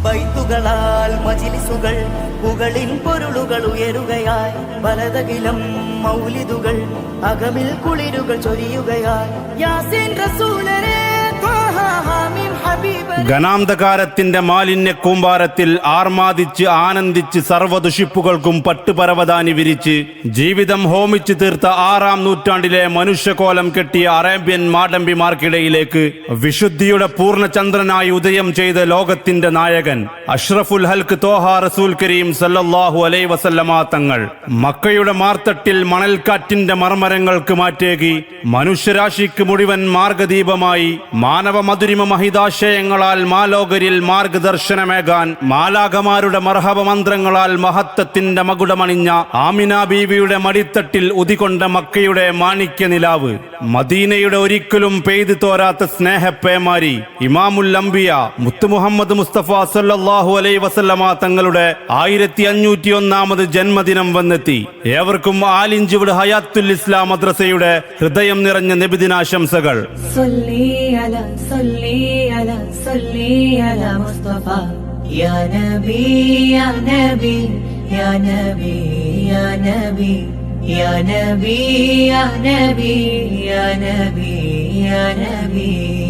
ബൈത്തുകളാൽ മജിലിസുകൾ പുകളിൻ പൊരുളുകൾ ഉയരുകയായി വലതകിലം മൗലിദുകൾ അകമിൽ കുളിരുകൾ ചൊരിയുകയായി യാസീൻ റസൂലരെ ഘനാന്ധകാരത്തിന്റെ മാലിന്യ കൂമ്പാരത്തിൽ ആർമാദിച്ച് ആനന്ദിച്ച് സർവ്വദുഷിപ്പുകൾക്കും പട്ടുപരവതാനി വിരിച്ച് ജീവിതം ഹോമിച്ചു തീർത്ത 6-ാം നൂറ്റാണ്ടിലെ മനുഷ്യകോലം കെട്ടിയ അറേബ്യൻ മാടമ്പിമാർക്കിടയിലേക്ക് വിശുദ്ധിയുടെ പൂർണ്ണചന്ദ്രനായി ഉദയം ചെയ്ത ലോകത്തിന്റെ നായകൻ അഷ്റഫുൽ ഹൽക്ക് തോഹ റസൂൽ കരീം സല്ലല്ലാഹു അലൈഹി വസല്ലമ തങ്ങൾ മക്കയുടെ മാർത്തട്ടിൽ മണൽക്കാറ്റിന്റെ മർമരങ്ങൾക്ക് മാറ്റേകി മനുഷ്യരാശിക്ക് മുഴുവൻ മാർഗദീപമായി മാനവ മധുരിമ മഹിതാശയങ്ങളാൽ മാലോകരിൽ മാർഗദർശനമേകാൻ മാലാഖമാരുടെ മർഹബ മന്ത്രങ്ങളാൽ മഹത്വത്തിന്റെ മകുടമണിഞ്ഞ ആമിന ബീവിയുടെ മടിത്തട്ടിൽ ഉദികൊണ്ട മക്കയുടെ മാണിക്യ നിലാവ് മദീനയുടെ ഒരിക്കലും പെയ്തു തോരാത്ത സ്നേഹപ്പേമാരി ഇമാമുൽ അംബിയ മുത്തു മുഹമ്മദ് മുസ്തഫ സല്ലല്ലാഹു അലൈഹി വസല്ലമ തങ്ങളുടെ 1501ാമത് ജന്മദിനം വന്നെത്തി. ഏവർക്കും ആലിഞ്ചുവിട് ഹയാത്തുൽ ഇസ്ലാം മദ്രസയുടെ ഹൃദയം നിറഞ്ഞ നബിദിനാശംസകൾ. صلي على مصطفى يا نبي يا نبي يا نبي يا نبي يا نبي يا نبي يا نبي يا نبي